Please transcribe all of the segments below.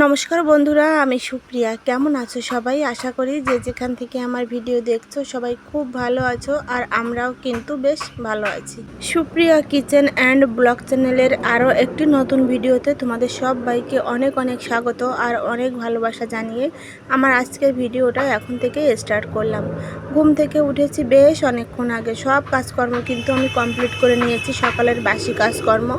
নমস্কার বন্ধুরা, আমি সুপ্রিয়া। কেমন আছো সবাই? আশা করি যে যেখান থেকে আমার ভিডিও দেখছো সবাই খুব ভালো আছো, আর আমরাও কিন্তু বেশ ভালো আছি। সুপ্রিয়া কিচেন অ্যান্ড ব্লগ চ্যানেলের আরও একটি নতুন ভিডিওতে তোমাদের সবাইকে অনেক অনেক স্বাগত আর অনেক ভালোবাসা জানিয়ে আমার আজকের ভিডিওটা এখন থেকে স্টার্ট করলাম। ঘুম থেকে উঠেছি বেশ অনেকক্ষণ আগে, সব কাজকর্ম কিন্তু আমি কমপ্লিট করে নিয়েছি, সকালের বাসি কাজকর্ম।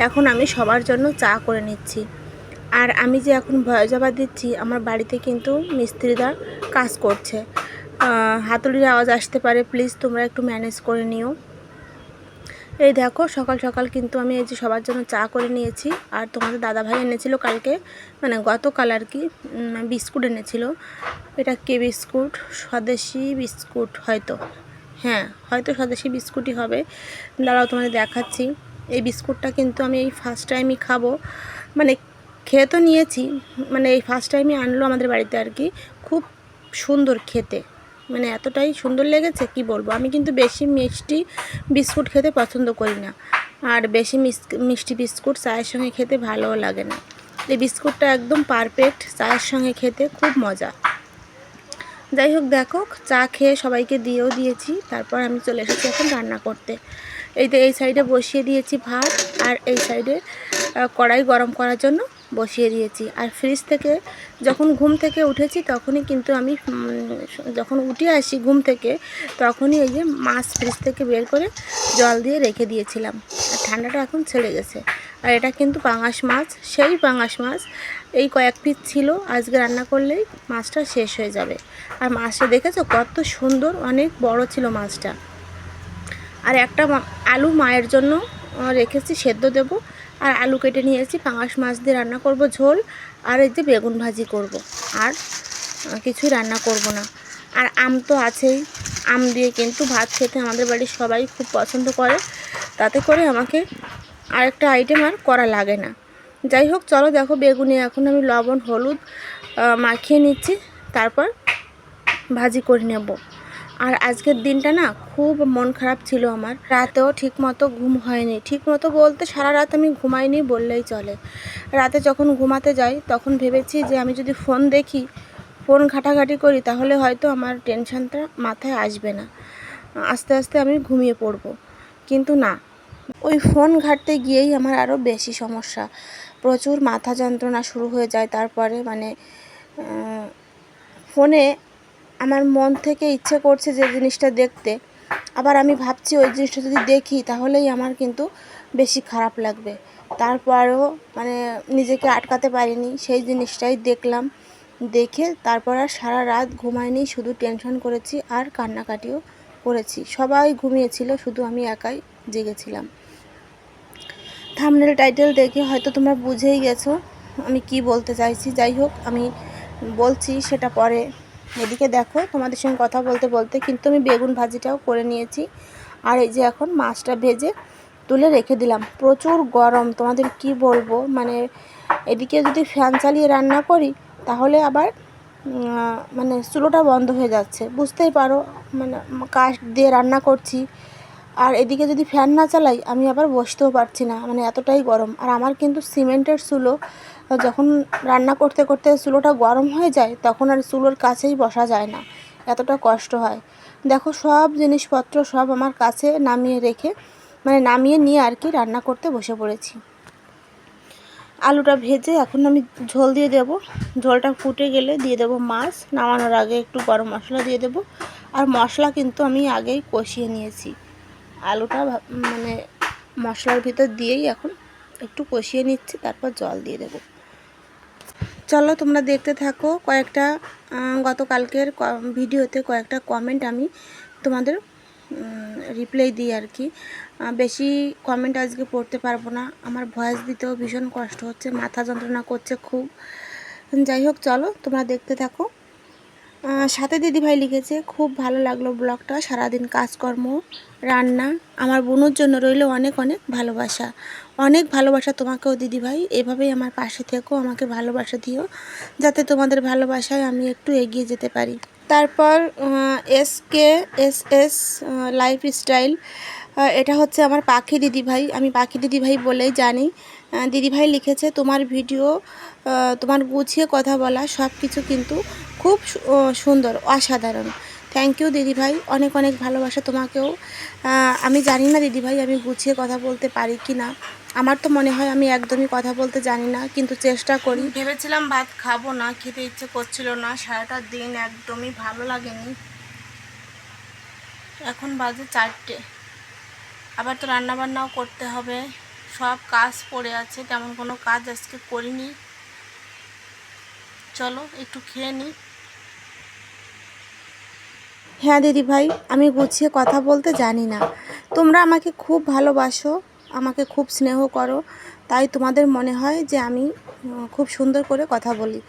এখন আমি সবার জন্য চা করে নিচ্ছি। আর আমি যে এখন ভয়েস ওভার দিচ্ছি, আমার বাড়িতে কিন্তু মিস্ত্রিরা কাজ করছে, হাতুড়ির আওয়াজ আসতে পারে, প্লিজ তোমরা একটু ম্যানেজ করে নিও। এই দেখো সকাল সকাল কিন্তু আমি এই যে সবার জন্য চা করে নিয়েছি। আর তোমাদের দাদাভাই এনেছিল কালকে, মানে গতকাল আর কি, বিস্কুট এনেছিল। এটা কে বিস্কুট? স্বদেশি বিস্কুট হয়তো, হ্যাঁ হয়তো স্বদেশি বিস্কুটই হবে। দাঁড়াও তোমাদের দেখাচ্ছি। এই বিস্কুটটা কিন্তু আমি এই ফার্স্ট টাইমই খাবো, মানে খেয়ে তো নিয়েছি, মানে এই ফার্স্ট টাইমই আনলো আমাদের বাড়িতে আর কি। খুব সুন্দর খেতে, মানে এতটাই সুন্দর লেগেছে কি বলবো। আমি কিন্তু বেশি মিষ্টি বিস্কুট খেতে পছন্দ করি না, আর বেশি মিষ্টি বিস্কুট চায়ের সঙ্গে খেতে ভালোও লাগে না। এই বিস্কুটটা একদম পারফেক্ট, চায়ের সঙ্গে খেতে খুব মজা। যাই হোক, দেখো চা খেয়ে সবাইকে দিয়েও দিয়েছি। তারপর আমি চলে এসেছি এখন রান্না করতে। এই সাইডে বসিয়ে দিয়েছি ভাত, আর এই সাইডে কড়াই গরম করার জন্য বসিয়ে দিয়েছি। আর ফ্রিজ থেকে যখন ঘুম থেকে উঠেছি তখনই কিন্তু আমি যখন উঠে আসি ঘুম থেকে, তখনই এই যে মাছ ফ্রিজ থেকে বের করে জল দিয়ে রেখে দিয়েছিলাম, আর ঠান্ডাটা এখন ছেড়ে গেছে। আর এটা কিন্তু পাঙাশ মাছ, সেই পাঙাশ মাছ। এই কয়েক পিস ছিল, আজকে রান্না করলেই মাছটা শেষ হয়ে যাবে। আর মাছটা দেখেছো কত সুন্দর, অনেক বড় ছিল মাছটা। আর একটা আলু মায়ের জন্য রেখেছি, সেদ্ধ দেব। আর আলু কেটে নিয়েছি, পাঙাশ মাছ দিয়ে রান্না করব ঝোল। আর এই যে বেগুন ভাজি করব, আর কিছুই রান্না করব না। আর আম তো আছেই, আম দিয়ে কিন্তু ভাত খেতে আমাদের বাড়ির সবাই খুব পছন্দ করে, তাতে করে আমাকে আরেকটা আইটেম আর করা লাগে না। যাই হোক চলো, দেখো বেগুনে এখন আমি লবণ হলুদ মাখিয়ে নিচ্ছি, তারপর ভাজি করে নেব। আর আজকের দিনটা না খুব মন খারাপ ছিল আমার, রাতেও ঠিকমতো ঘুম হয়নি। ঠিকমতো বলতে সারা রাত আমি ঘুমাইনি বললেই চলে। রাতে যখন ঘুমাতে যাই তখন ভেবেছি যে আমি যদি ফোন দেখি, ফোন ঘাটাঘাটি করি, তাহলে হয়তো আমার টেনশনটা মাথায় আসবে না, আস্তে আস্তে আমি ঘুমিয়ে পড়ব। কিন্তু না, ওই ফোন ঘাঁটতে গিয়েই আমার আরও বেশি সমস্যা, প্রচুর মাথা যন্ত্রণা শুরু হয়ে যায়। তারপরে মানে ফোনে আমার মন থেকে ইচ্ছে করছে যে জিনিসটা দেখতে, আবার আমি ভাবছি ওই জিনিসটা যদি দেখি তাহলেই আমার কিন্তু বেশি খারাপ লাগবে। তারপরেও মানে নিজেকে আটকাতে পারিনি, সেই জিনিসটাই দেখলাম। দেখে তারপর আর সারা রাত ঘুমাইনি, শুধু টেনশন করেছি আর কান্নাকাটিও করেছি। সবাই ঘুমিয়েছিল, শুধু আমি একাই জেগেছিলাম। থাম্বনেল টাইটেল দেখে হয়তো তোমরা বুঝেই গেছো আমি কি বলতে চাইছি। যাই হোক, আমি বলছি সেটা পরে। এদিকে দেখো তোমাদের সঙ্গে কথা বলতে বলতে কিন্তু আমি বেগুন ভাজিটাও করে নিয়েছি। আর এই যে এখন মাছটা ভেজে তুলে রেখে দিলাম। প্রচুর গরম, তোমাদের কি বলবো, মানে এদিকে যদি ফ্যান চালিয়ে রান্না করি তাহলে আবার মানে চুলোটা বন্ধ হয়ে যাচ্ছে, বুঝতেই পারো, মানে কাঠ দিয়ে রান্না করছি। আর এদিকে যদি ফ্যান না চালাই আমি আবার বসতেও পারছি না, মানে এতটাই গরম। আর আমার কিন্তু সিমেন্টের চুলো, যখন রান্না করতে করতে চুলোটা গরম হয়ে যায় তখন আর চুলোর কাছেই বসা যায় না, এতটা কষ্ট হয়। দেখো সব জিনিসপত্র সব আমার কাছে নামিয়ে রেখে, মানে নামিয়ে নিয়ে আর কি রান্না করতে বসে পড়েছি। আলুটা ভেজে এখন আমি ঝোল দিয়ে দেব। ঝোলটা ফুটে গেলে দিয়ে দেব মাছ, নামানোর আগে একটু গরম মশলা দিয়ে দেব। আর মশলা কিন্তু আমি আগেই কষিয়ে নিয়েছি, আলুটা মানে মশলার ভিতর দিয়েই এখন একটু কষিয়ে নিচ্ছি, তারপর জল দিয়ে দেব। চলো তোমরা দেখতে থাকো। কয়েকটা গতকালকের ভিডিওতে কয়েকটা কমেন্ট আমি তোমাদের রিপ্লাই দিই আর কি। বেশি কমেন্ট আজকে পড়তে পারবো না, আমার ভয়েস দিতেও ভীষণ কষ্ট হচ্ছে, মাথা যন্ত্রণা করছে খুব। যাই হোক চলো তোমরা দেখতে থাকো। সাথে দিদিভাই লিখেছে, খুব ভালো লাগলো ব্লগটা, সারাদিন কাজকর্ম রান্না, আমার বোনের জন্য রইল অনেক অনেক ভালোবাসা। অনেক ভালোবাসা তোমাকেও দিদিভাই, এভাবেই আমার পাশে থেকো, আমাকে ভালোবাসা দিও, যাতে তোমাদের ভালোবাসায় আমি একটু এগিয়ে যেতে পারি। তারপর SKSS লাইফস্টাইল, এটা হচ্ছে আমার পাখি দিদিভাই, আমি পাখি দিদিভাই বলেই জানি। দিদিভাই লিখেছে, তোমার ভিডিও তোমার গুছিয়ে কথা বলা সব কিছু কিন্তু খুব সুন্দর, অসাধারণ। থ্যাংক ইউ দিদিভাই, অনেক অনেক ভালোবাসা তোমাকেও। আমি জানি না দিদিভাই আমি গুছিয়ে কথা বলতে পারি কি না। আমার তো মনে হয় আমি একদমই কথা বলতে জানি না, কিন্তু চেষ্টা করি। ভেবেছিলাম ভাত খাবো না, খেতে ইচ্ছে করছিল না, সারাটা দিন একদমই ভালো লাগেনি। এখন বাজে 4টে, আবার তো রান্নাবান্নাও করতে হবে, সব কাজ পড়ে আছে, তেমন কোনো কাজ আজকে করিনি। চলো একটু খেয়ে নিই। হ্যাঁ দিদিভাই, আমি গুছিয়ে কথা বলতে জানি না। তোমরা আমাকে খুব ভালোবাসো, আমাকে খুব স্নেহ করো, তাই তোমাদের মনে হয় যে আমি খুব সুন্দর করে কথা বলি।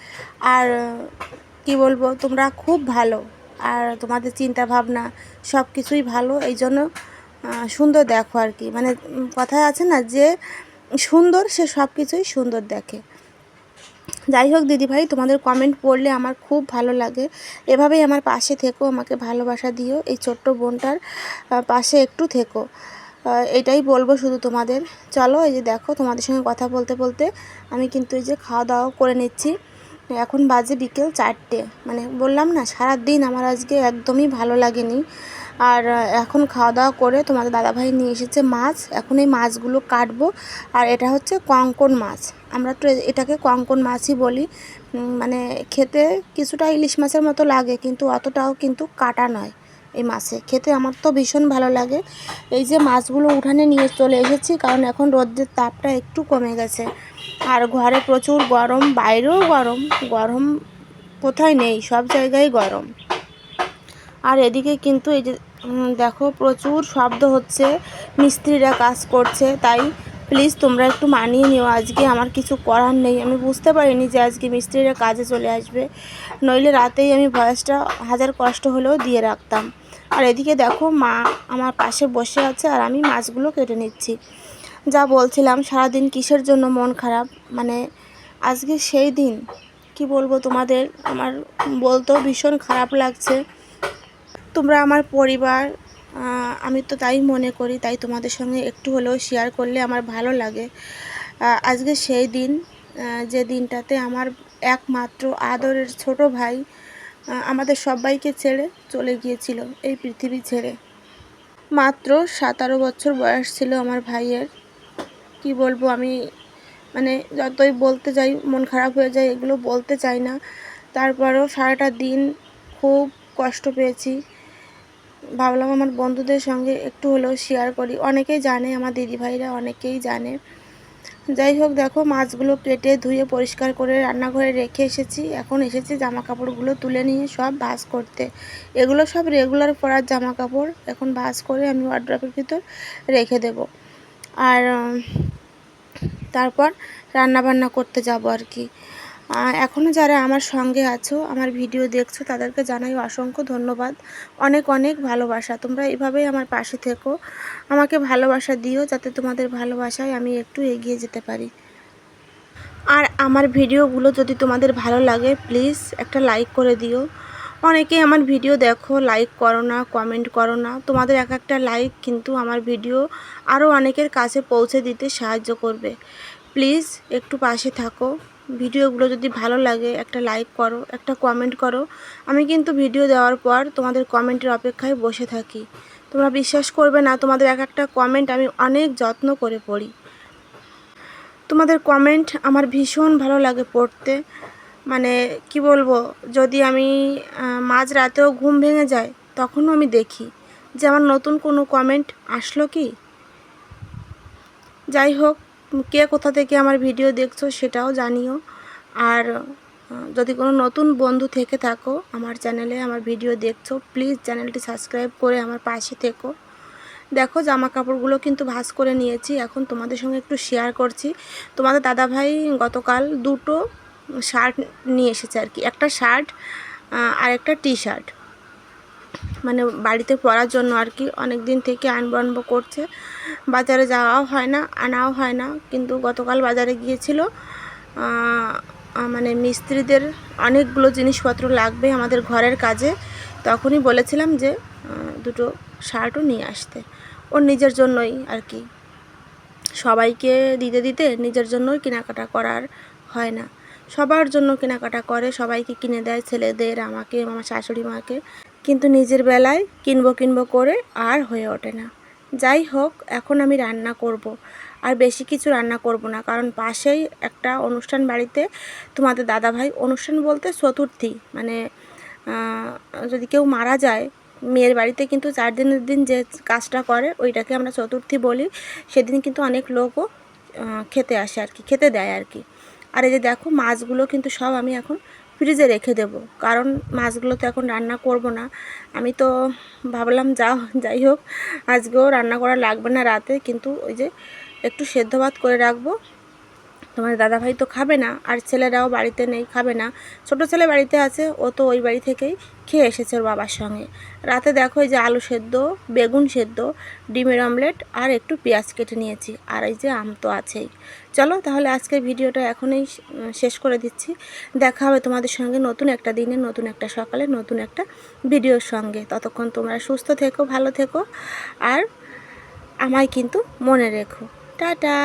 আর কি বলবো, তোমরা খুব ভালো, আর তোমাদের চিন্তা ভাবনা সব কিছুই ভালো, এই জন্য সুন্দর দেখো আর কি। মানে কথায় আছে না যে সুন্দর সে সব কিছুই সুন্দর দেখে। যাই হোক দিদিভাই, তোমাদের কমেন্ট পড়লে আমার খুব ভালো লাগে। এভাবেই আমার পাশে থেকো, আমাকে ভালোবাসা দিও, এই ছোট্ট বোনটার পাশে একটু থেকো, এটাই বলবো শুধু তোমাদের। চলো, এই যে দেখো তোমাদের সঙ্গে কথা বলতে বলতে আমি কিন্তু এই যে খাওয়া দাওয়া করে নিচ্ছি। এখন বাজে বিকেল 4টে, মানে বললাম না সারা দিন আমার আজকে একদমই ভালো লাগেনি। আর এখন খাওয়া দাওয়া করে তোমাদের দাদাভাই নিয়ে এসেছে মাছ, এখন এই মাছগুলো কাটবো। আর এটা হচ্ছে কঙ্কন মাছ, আমরা তো এটাকে কঙ্কন মাছই বলি। মানে খেতে কিছুটা ইলিশ মাছের মতো লাগে, কিন্তু অতটাও কিন্তু কাটা নয়। এই মাছে খেতে আমার তো ভীষণ ভালো লাগে। এই যে মাছগুলো উঠানে নিয়ে চলে এসেছি, কারণ এখন রোদের তাপটা একটু কমে গেছে। আর ঘরে প্রচুর গরম, বাইরেও গরম, গরম কোথায় নেই, সব জায়গায় গরম। আর এদিকে কিন্তু এই যে দেখো প্রচুর শব্দ হচ্ছে, মিস্ত্রিরা কাজ করছে, তাই প্লিজ তোমরা একটু মানিয়ে নিও। আজকে আমার কিছু করার নেই, আমি বুঝতে পারিনি যে আজকে মিস্ত্রিরা কাজে চলে আসবে, নইলে রাতেই আমি ভয়েসটা হাজার কষ্ট হলেও দিয়ে রাখতাম। আর এদিকে দেখো মা আমার পাশে বসে আছে, আর আমি মাছগুলো কেটে নিচ্ছি। যা বলছিলাম সারাদিন কিসের জন্য মন খারাপ, মানে আজকে সেই দিন কি বলবো তোমাদের, আমার বলতেও ভীষণ খারাপ লাগছে। তোমরা আমার পরিবার, আমি তো তাই মনে করি, তাই তোমাদের সঙ্গে একটু হলেও শেয়ার করলে আমার ভালো লাগে। আজকে সেই দিন, যে দিনটাতে আমার একমাত্র আদরের ছোট ভাই আমাদের সবাইকে ছেড়ে চলে গিয়েছিল এই পৃথিবী ছেড়ে। মাত্র 17 বছর বয়স ছিল আমার ভাইয়ের। কি বলবো আমি, মানে যতই বলতে যাই মন খারাপ হয়ে যায়, এগুলো বলতে চাই না। তারপরেও সারাটা দিন খুব কষ্ট পেয়েছি, ভাবলাম আমার বন্ধুদের সঙ্গে একটু হলেও শেয়ার করি। অনেকেই জানে, আমার দিদিভাইরা অনেকেই জানে। যাই হোক দেখো মাছগুলো কেটে ধুয়ে পরিষ্কার করে রান্নাঘরে রেখে এসেছি। এখন এসেছি জামা কাপড়গুলো তুলে নিয়ে সব ভাঁজ করতে। এগুলো সব রেগুলার পরার জামা কাপড়, এখন ভাঁজ করে আমি ওয়ার্ড্রপের ভিতর রেখে দেব। আর তারপর রান্নাবান্না করতে যাব আর কি। এখনও যারা আমার সঙ্গে আছো, আমার ভিডিও দেখছো, তাদেরকে জানাই অসংখ্য ধন্যবাদ, অনেক অনেক ভালোবাসা। তোমরা এভাবেই আমার পাশে থেকো, আমাকে ভালোবাসা দিও, যাতে তোমাদের ভালোবাসায় আমি একটু এগিয়ে যেতে পারি। আর আমার ভিডিওগুলো যদি তোমাদের ভালো লাগে প্লিজ একটা লাইক করে দিও। অনেকেই আমার ভিডিও দেখো, লাইক করো না, কমেন্ট করো না। তোমাদের এক একটা লাইক কিন্তু আমার ভিডিও আরও অনেকের কাছে পৌঁছে দিতে সাহায্য করবে। প্লিজ একটু পাশে থাকো। ভিডিওগুলো যদি ভালো লাগে একটা লাইক করো, একটা কমেন্ট করো। আমি কিন্তু ভিডিও দেওয়ার পর তোমাদের কমেন্টের অপেক্ষায় বসে থাকি। তোমরা বিশ্বাস করবে না, তোমাদের এক একটা কমেন্ট আমি অনেক যত্ন করে পড়ি। তোমাদের কমেন্ট আমার ভীষণ ভালো লাগে পড়তে। মানে কি বলবো, যদি আমি মাঝরাতেও ঘুম ভেঙে যায় তখনও আমি দেখি যে আমার নতুন কোনো কমেন্ট আসলো কি। যাই হোক, কে কোথা থেকে আমার ভিডিও দেখছো সেটাও জানিও। আর যদি কোনো নতুন বন্ধু থেকে থাকো আমার চ্যানেলে, আমার ভিডিও দেখছো, প্লিজ চ্যানেলটি সাবস্ক্রাইব করে আমার পাশে থেকো। দেখো জামা কাপড়গুলো কিন্তু ভাঁজ করে নিয়েছি, এখন তোমাদের সঙ্গে একটু শেয়ার করছি। তোমাদের দাদাভাই গতকাল দুটো শার্ট নিয়ে এসেছে আর কি, একটা শার্ট আর একটা টি শার্ট, মানে বাড়িতে পরার জন্য আর কি। অনেক দিন থেকে আনবো করছে, বাজারে যাওয়াও হয় না, আনাও হয় না, কিন্তু গতকাল বাজারে গিয়েছিল। মানে মিস্ত্রিদের অনেকগুলো জিনিসপত্র লাগবে আমাদের ঘরের কাজে, তখনই বলেছিলাম যে দুটো শার্টও নিয়ে আসতে। ওর নিজের জন্যই আর কি, সবাইকে দিতে দিতে নিজের জন্যই কেনাকাটা করার হয় না। সবার জন্য কেনাকাটা করে, সবাইকে কিনে দেয়, ছেলেদের, আমাকে, আমার শাশুড়ি মাকে, কিন্তু নিজের বেলায় কিনবো করে আর হয়ে ওঠে না। যাই হোক, এখন আমি রান্না করব। আর বেশি কিছু রান্না করব না, কারণ পাশেই একটা অনুষ্ঠান বাড়িতে তোমাদের দাদাভাই, অনুষ্ঠান বলতে চতুর্থী, মানে যদি কেউ মারা যায় মেয়ের বাড়িতে কিন্তু 4 দিনের দিন যে কাজটা করে ওইটাকে আমরা চতুর্থী বলি। সেদিন কিন্তু অনেক লোকও খেতে আসে আর কি, খেতে দেয় আর কি। আর এই যে দেখো মাছগুলো কিন্তু সব আমি এখন ফ্রিজে রেখে দেব, কারণ মাছগুলো তো এখন রান্না করব না। আমি তো ভাবলাম যাই হোক, আজকেও রান্না করা লাগবে না রাতে, কিন্তু ওই যে একটু সেদ্ধ ভাত করে রাখবো। তোমার দাদাভাই তো খাবে না, আর ছেলেরাও বাড়িতে নেই, খাবে না। ছোট ছেলে বাড়িতে আছে, ও তো ওই বাড়ি থেকেই খেয়ে এসেছে ওর বাবার সঙ্গে। রাতে দেখো এই যে আলু সেদ্ধ, বেগুন সেদ্ধ, ডিমের অমলেট আর একটু পেঁয়াজ কেটে নিয়েছি, আর এই যে আম তো আছেই। চলো তাহলে আজকের ভিডিওটা এখনই শেষ করে দিচ্ছি। দেখা হবে তোমাদের সঙ্গে নতুন একটা দিনে, নতুন একটা সকালে, নতুন একটা ভিডিওর সঙ্গে। ততক্ষণ তোমরা সুস্থ থেকো, ভালো থেকো, আর আমায় কিন্তু মনে রেখো। টাটা।